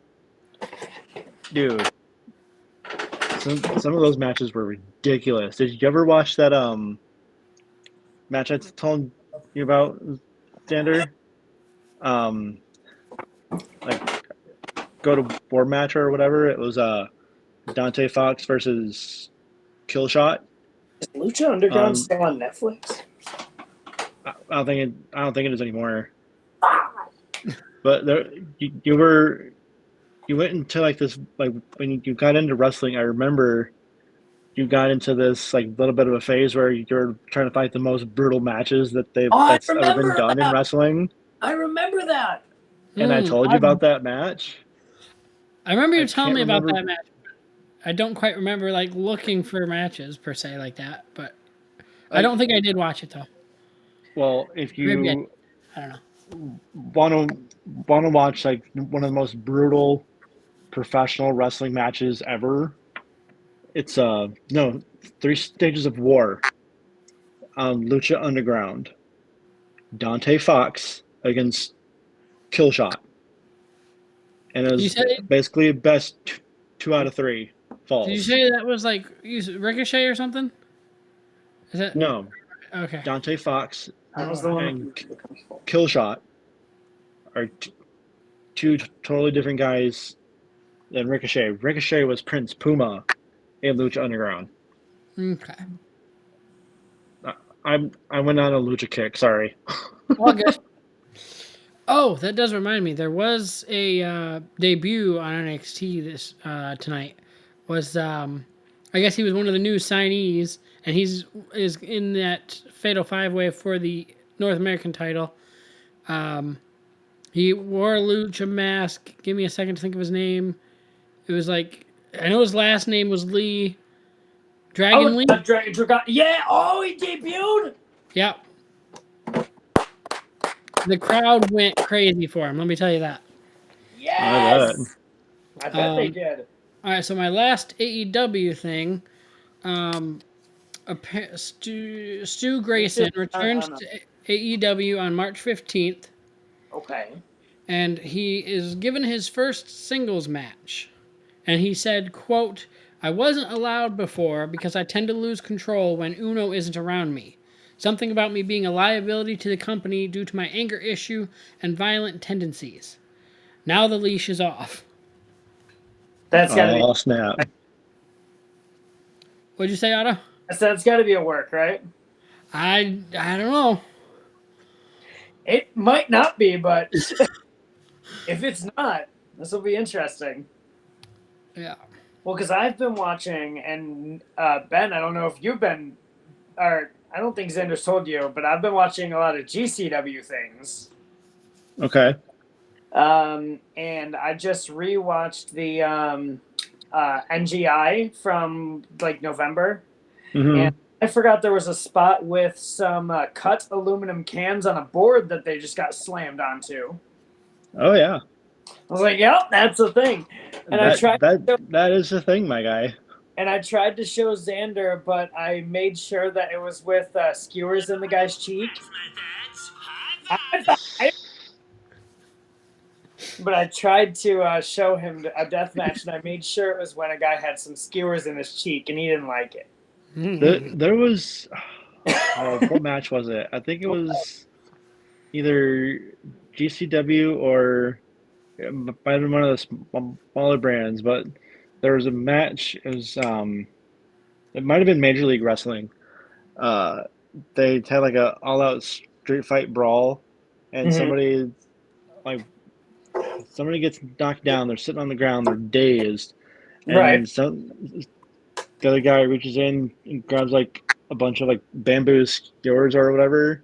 dude, some of those matches were ridiculous. Did you ever watch that match I told you about, Xander? Um, like go to war match or whatever. It was Dante Fox versus Killshot. Is Lucha Underground On still on Netflix? I don't think it is anymore. But there, you went into like this like when you got into wrestling. I remember you got into this like little bit of a phase where you're trying to fight the most brutal matches Oh, I that's ever been remember done in that. wrestling. I remember that. And I told you about that match. I remember you I telling can't me about remember. that match. I don't quite remember like looking for matches per se like that, but I don't think I did watch it though. Well, if Maybe you I don't know. want to watch like one of the most brutal professional wrestling matches ever, it's no, Three Stages of War on Lucha Underground. Dante Fox against Killshot, and it You was said basically best two out of three did you falls. say that was like Ricochet or something? Is that No, okay? Dante Fox That was the one. and Killshot are two totally different guys than Ricochet. Ricochet was Prince Puma in Lucha Underground. Okay. I went on a Lucha kick. Sorry. All good. Oh, that does remind me. There was a debut on NXT this tonight. Was I guess he was one of the new signees, and is in that Fatal 5-Way for the North American title. He wore a lucha mask. Give me a second to think of his name. It was like I know his last name was Lee. Dragon Lee. Dragon. Yeah. Oh, he debuted. Yep. The crowd went crazy for him. Let me tell you that. Yes. I bet they Um, did. All right, so my last AEW thing, Stu Grayson returns to AEW on March 15th, Okay. and he is given his first singles match. And he said, quote, I wasn't allowed before because I tend to lose control when Uno isn't around me. Something about me being a liability to the company due to my anger issue and violent tendencies. Now the leash is off. That's gotta be. Oh snap! What'd you say, Otto? That's gotta be a work, right? I don't know. It might not be, but if it's not, this will be interesting. Yeah. Well, because I've been watching, and Ben, I don't know if you've been, or I don't think Xander's told you, but I've been watching a lot of GCW things. Okay. And I just rewatched the NGI from like November, and I forgot there was a spot with some cut aluminum cans on a board that they just got slammed onto. Oh yeah. I was like, "Yep, that's a thing." And that is the thing, my guy. And I tried to show Xander, but I made sure that it was with skewers in the guy's cheek. But I tried to show him a death match, and I made sure it was when a guy had some skewers in his cheek, and he didn't like it. There was, oh, what match was it? I think it was either GCW or it might have been one of the smaller brands, but there was a match. It might have been Major League Wrestling. Uh, they had like a all-out street fight brawl, and Mhm. like somebody gets knocked down. They're sitting on the ground. They're dazed, Right. and the other guy reaches in and grabs like a bunch of like bamboo skewers or whatever,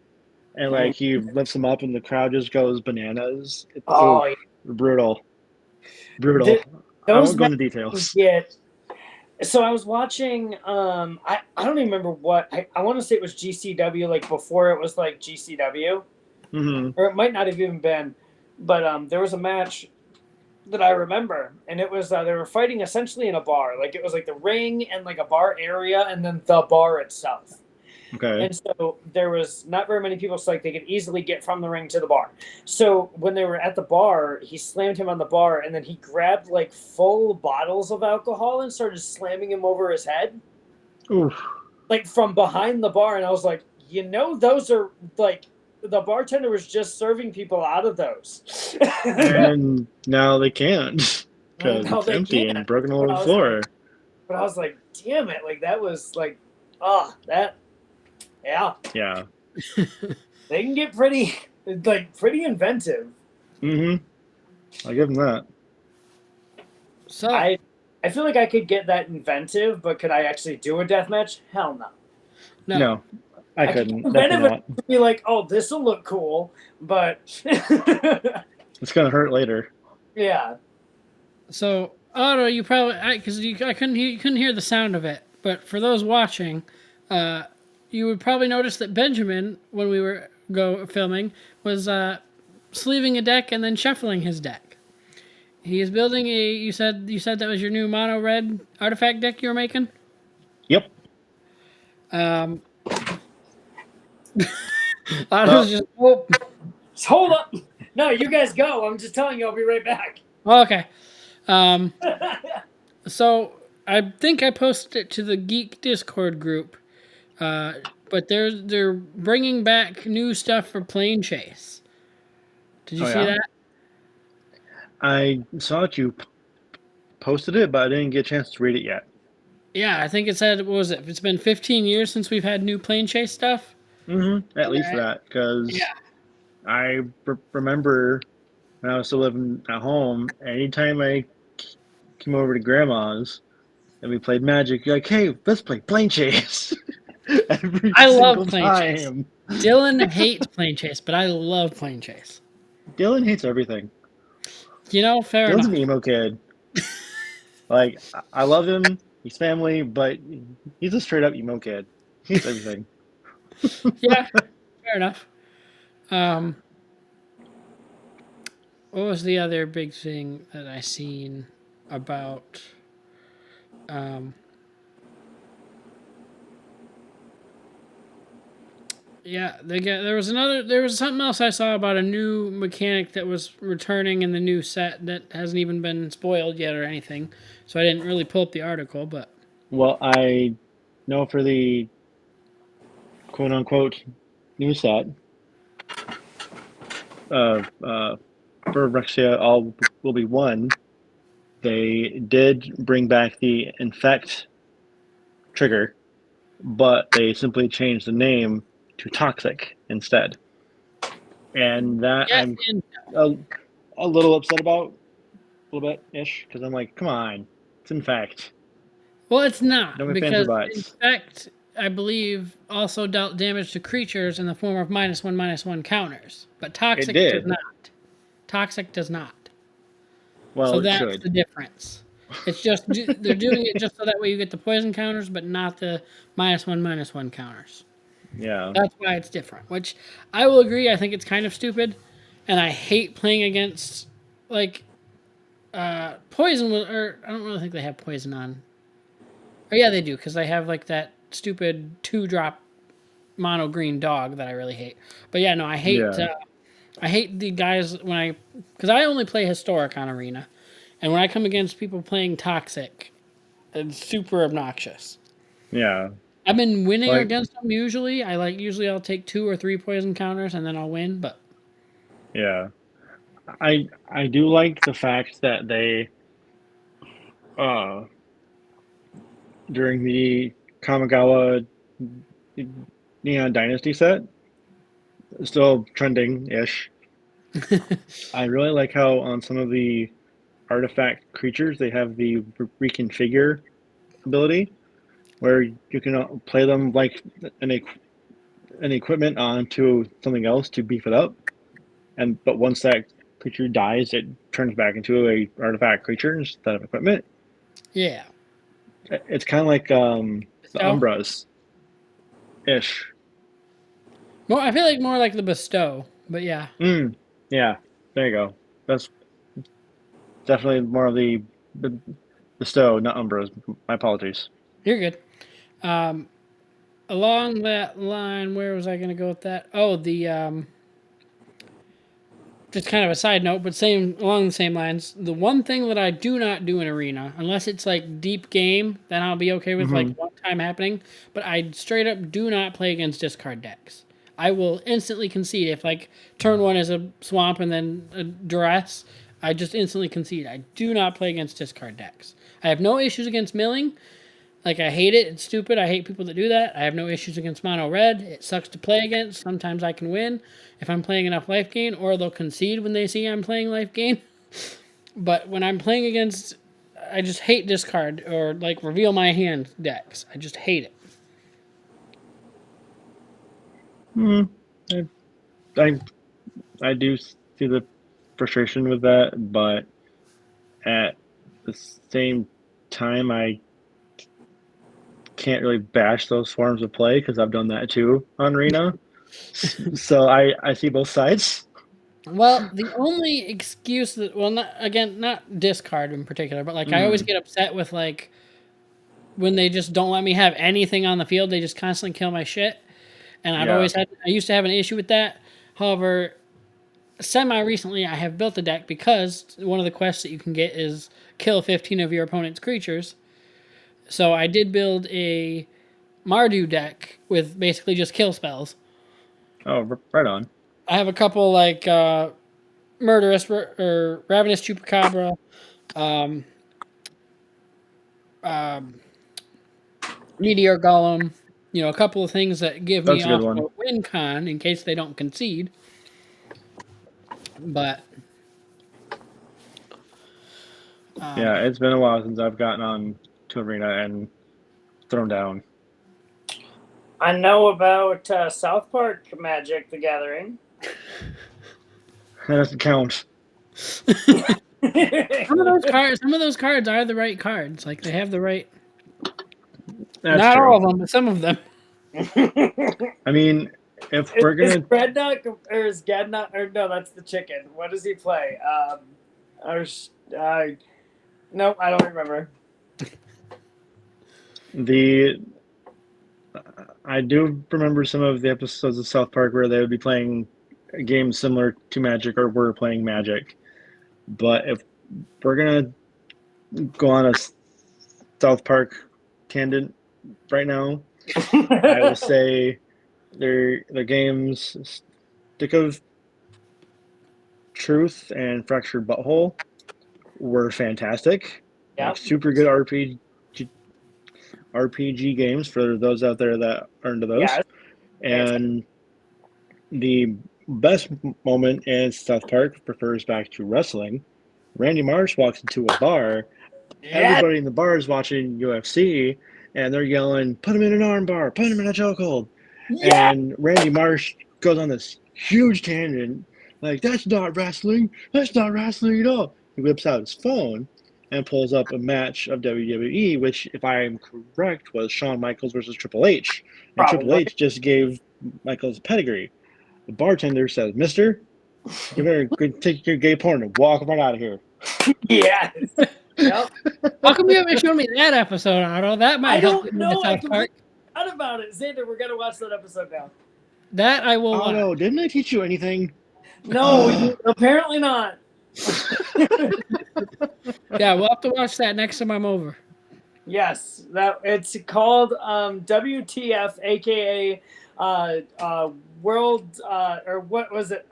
and like he lifts them up, and the crowd just goes bananas. Oh, yeah. Brutal, brutal. I Those won't go into matches details. get. So I was watching. I don't even remember what I want to say it was GCW, like before it was like GCW, Hmm. or it might not have even been. But there was a match that I remember, and it was they were fighting essentially in a bar. Like it was like the ring and like a bar area, and then the bar itself. Okay. And so there was not very many people, so like they could easily get from the ring to the bar. So when they were at the bar, he slammed him on the bar, and then he grabbed like full bottles of alcohol and started slamming him over his head, Oof. like from behind the bar. And I was like, those are like the bartender was just serving people out of those. And now they can't because No, it's they empty can't. and broken all But over I the was floor. But I was like, damn it, like that was like, oh, that, yeah, Yeah. they can get pretty, like pretty inventive. Hmm. I'll give them that. So I feel like I could get that inventive, but could I actually do a death match? Hell no. no. No, I could couldn't. get Definitely inventive not. to be like, oh, this will look cool, but It's gonna hurt later. yeah. So Otto, you probably because you couldn't hear the sound of it, but for those watching, you would probably notice that Benjamin, when we were filming, was sleeving a deck and then shuffling his deck. He is building a. You said that was your new mono red artifact deck you were making. Yep. Um, Otto's just Just hold up. No, you guys go. I'm just telling you, I'll be right back. okay. So I think I posted it to the Geek Discord group, but they're bringing back new stuff for Plane Chase. Did you Oh, see yeah? that? I saw that you posted it, but I didn't get a chance to read it yet. Yeah, I think it said what was it? It's been 15 years since we've had new Plane Chase stuff. At least that, because Yeah. I remember when I was still living at home, anytime I came over to Grandma's and we played Magic, you're like, hey, let's play Plane Chase. Every I love single Plane Chase. time. Dylan hates Plane Chase, but I love Plane Chase. Dylan hates everything. Fair Dylan's enough. an emo kid. Like, I love him, he's family, but he's a straight up emo kid. He hates everything. Yeah, fair enough. What was the other big thing that I seen about? Yeah, there was something else I saw about a new mechanic that was returning in the new set that hasn't even been spoiled yet or anything. So I didn't really pull up the article, but Well, I know for the quote unquote new set, for Rexia All Will Be One, they did bring back the Infect trigger, but they simply changed the name to Toxic instead. And that yeah, I'm a little upset about, a little bit ish, because I'm like, come on, it's Infect. well, it's not Don't be fans of because butts. Infect, I believe, also dealt damage to creatures in the form of -1/-1 counters, but Toxic It did. does not. Toxic does not. Well, So it that's should. the difference. It's just they're doing it just so that way you get the poison counters, but not the -1/-1 counters. Yeah. That's why it's different. Which I will agree. I think it's kind of stupid, and I hate playing against like poison. Or I don't really think they have poison on. Or yeah, they do because they have like that stupid 2-drop mono green dog that I really hate. But yeah, no, I hate. Yeah. I hate the guys because I only play historic on arena, and when I come against people playing toxic, it's super obnoxious. Yeah, I've been winning like against them usually. Usually I'll take 2 or 3 poison counters and then I'll win. But yeah. I do like the fact that they uh during the Kamigawa Neon Dynasty set, still trending ish. I really like how on some of the artifact creatures they have the reconfigure ability, where you can play them like an an equipment onto something else to beef it up, and but once that creature dies, it turns back into a artifact creature instead of equipment. yeah, It's kind of like the bestow. Umbras ish. More, I feel like more like the bestow. But yeah, Yeah, there you go. That's definitely more of the bestow, not Umbras. My apologies. you're good. Um, Along that line, where was I going to go with that? Oh, the just kind of a side note, but same along the same lines. The one thing that I do not do in arena, unless it's like deep game, then I'll be okay with like Hmm. one time happening. But I straight up do not play against discard decks. I will instantly concede if like turn one is a swamp and then a duress. I just instantly concede. I do not play against discard decks. I have no issues against milling. Like I hate it. It's stupid. I hate people that do that. I have no issues against mono red. It sucks to play against. Sometimes I can win if I'm playing enough life gain, or they'll concede when they see I'm playing life gain. But when I'm playing against, I just hate discard or like reveal my hand decks. I just hate it. Hmm. I, I I do see the frustration with that, but at the same time, I can't really bash those forms of play because I've done that too on Arena. So I see both sides. Well, the only excuse that, well, not again, not discard in particular, but like I always Mm, get upset with like when they just don't let me have anything on the field. They just constantly kill my shit. And yeah. I used to have an issue with that. However, semi recently, I have built a deck because one of the quests that you can get is kill 15 of your opponent's creatures. So I did build a Mardu deck with basically just kill spells. Oh, right on. I have a couple like Murderous or Ravenous Chupacabra, um, um, Meteor Golem, a couple of things that give me That's a good off a one. win con in case they don't concede. But Yeah, it's been a while since I've gotten on to Arena and thrown down. I know about South Park Magic: The Gathering. That doesn't count. some of those cards are the right cards. Like they have the right. That's Not all true. of them, but some of them. I mean, if we're Is gonna, Dreadnought or is Gadnought or no? That's the chicken. What does he play? Nope, I don't remember. the I do remember some of the episodes of South Park where they would be playing games similar to Magic or were playing Magic. But if we're gonna go on a South Park tangent right now, I will say their games Stick of Truth and Fractured Butthole were fantastic. Yeah. Like super good RPG games for those out there that are into those. Yeah. And the best moment in South Park refers back to wrestling. Randy Marsh walks into a bar. Yeah. Everybody in the bar is watching UFC, and they're yelling, "Put him in an armbar! Put him in a chokehold!" Yeah. And Randy Marsh goes on this huge tangent, like, "That's not wrestling! That's not wrestling at all!" He whips out his phone and pulls up a match of WWE, which, if I am correct, was Shawn Michaels versus Triple H. And Triple Probably. H just gave Michaels a pedigree. The bartender says, "Mister, you better take your gay porn and walk right out of here." Yes. Yep. How come you haven't shown me that episode, Otto? That might I help don't you know. with I South Park. forgot about it. Xander, we're gonna watch that episode now. That I will Oh watch. no, didn't I teach you anything? No, apparently not. Yeah, we'll have to watch that next time I'm over. Yes, that it's called WTF, aka World or what was it?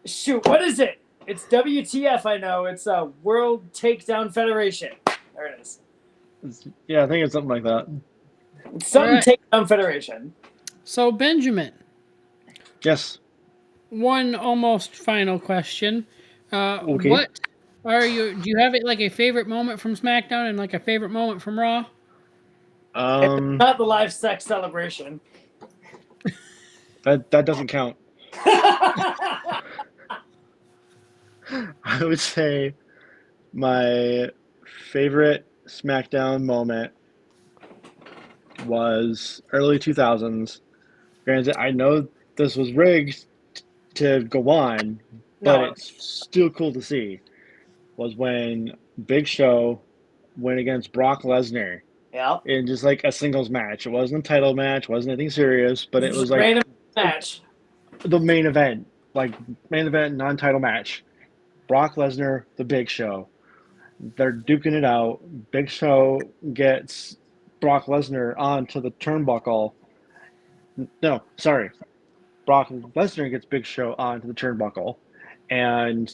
Shoot, what is it? It's WTF. I know it's World Takedown Federation. There it is. Yeah, I think it's something like that. Something Alright. Takedown Federation. So, Benjamin, Yes. one almost final question. Okay. What are you? Do you have it like a favorite moment from SmackDown and like a favorite moment from Raw? Not the live sex celebration. that doesn't count. I would say my favorite SmackDown moment was early 2000s. Granted, I know this was rigged to go on, but No. it's still cool to see. Was when Big Show went against Brock Lesnar Yeah. in just like a singles match. It wasn't a title match, wasn't anything serious, but it was like random match. the main event, non-title match. Brock Lesnar, the Big Show. They're duking it out. Big Show gets Brock Lesnar onto the turnbuckle. No, sorry. Brock Lesnar gets Big Show onto the turnbuckle and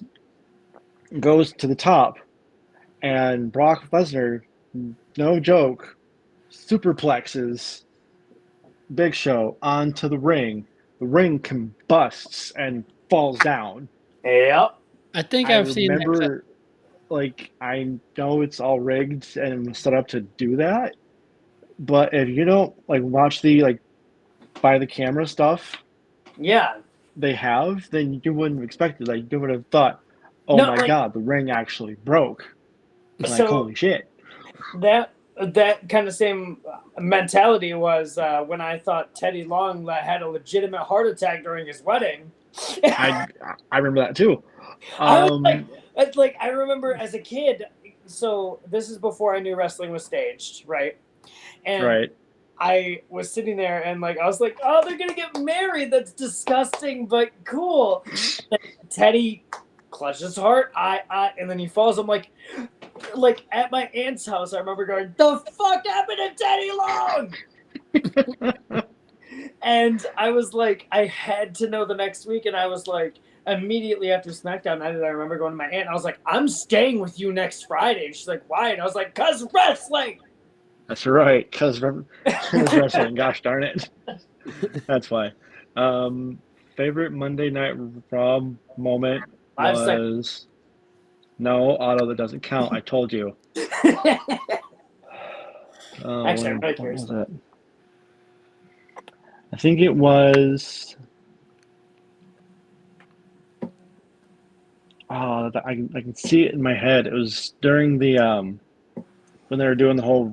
goes to the top. And Brock Lesnar, no joke, superplexes Big Show onto the ring. The ring combusts and falls down. Yep. I think I I've seen that. remember, like, I know it's all rigged and set up to do that, but if you don't like watch the like by the camera stuff Yeah. they have, then you wouldn't have expected. Like, you would have thought, "Oh No, my like- god, the ring actually broke!" Like, So- holy shit! That kind of same mentality was when I thought Teddy Long had a legitimate heart attack during his wedding. I remember that too. I was like, I remember as a kid. So this is before I knew wrestling was staged, right? And Right. I was sitting there and like I was like, oh, they're gonna get married. That's disgusting, but cool. And Teddy clutches his heart. And then he falls. I'm like at my aunt's house. I remember going, the fuck happened to Teddy Long? And I was like, I had to know the next week, and I was like, immediately after SmackDown night, I remember going to my aunt. And I was like, I'm staying with you next Friday. And she's like, why? And I was like, 'cause wrestling. That's right, because wrestling. Gosh darn it, that's why. Favorite Monday Night Raw moment 5 was seconds. no auto. That doesn't count. I told you. Actually, I'm really what curious. was it? I think it was. Oh, I can see it in my head. It was during the when they were doing the whole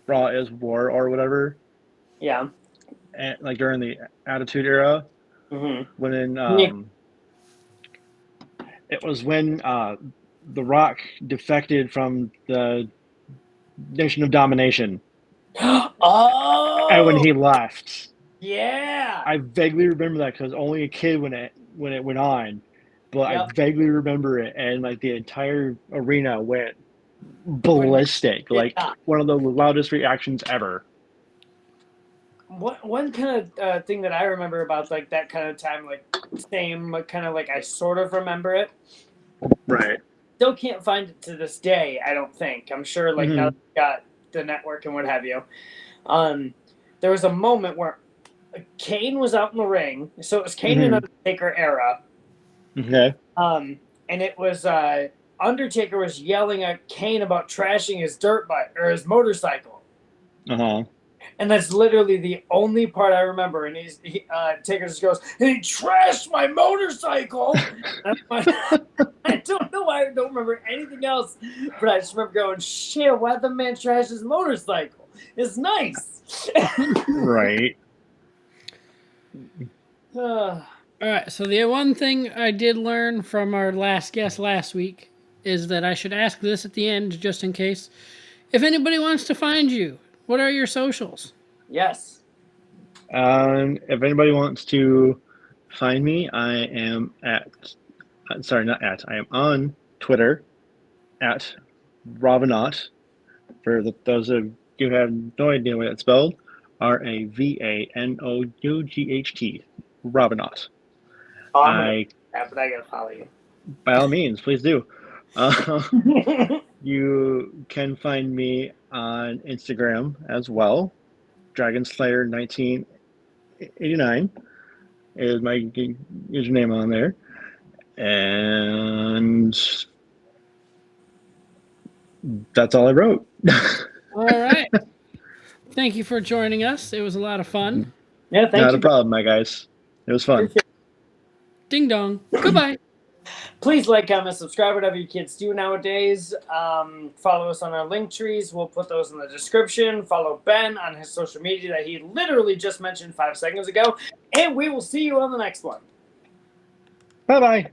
Raw is War or whatever, Yeah. and like during the Attitude Era, hmm when Yeah. it was when The Rock defected from the Nation of Domination, Oh. and when he left. Yeah. I vaguely remember that because only a kid when it went on, but I Yep. vaguely remember it, and like the entire arena went ballistic, like Yeah. one of the loudest reactions ever. One kind of thing that I remember about like that kind of time, like same kind of like I sort of remember it. Right. Still can't find it to this day. I don't think. I'm sure like now that we got the network and what have you. There was a moment where Kane was out in the ring, so it was Kane and Undertaker era. Okay. And it was Undertaker was yelling at Kane about trashing his dirt bike or his motorcycle. Uh-huh. And that's literally the only part I remember. And Taker just goes, he trashed my motorcycle. I don't know why I don't remember anything else, but I just remember going, shit, why'd the man trash his motorcycle? It's nice. Right. All right, so the one thing I did learn from our last guest last week is that I should ask this at the end just in case. If anybody wants to find you, what are your socials? Yes. If anybody wants to find me. I am I am on Twitter at Ravanaut. For those of you who have no idea what it's spelled, RAVANOUGHT. Ravanaut. Yeah, but I gotta follow you. By all means, please do. You can find me on Instagram as well. DragonSlayer1989 is my username on there. And that's all I wrote. All right. Thank you for joining us. It was a lot of fun. Yeah, thank Not you. a problem, my guys. It was fun. Appreciate it. Ding dong. Goodbye. Please like, comment, subscribe, whatever you kids do nowadays. Follow us on our link trees. We'll put those in the description. Follow Ben on his social media that he literally just mentioned 5 seconds ago. And we will see you on the next one. Bye-bye.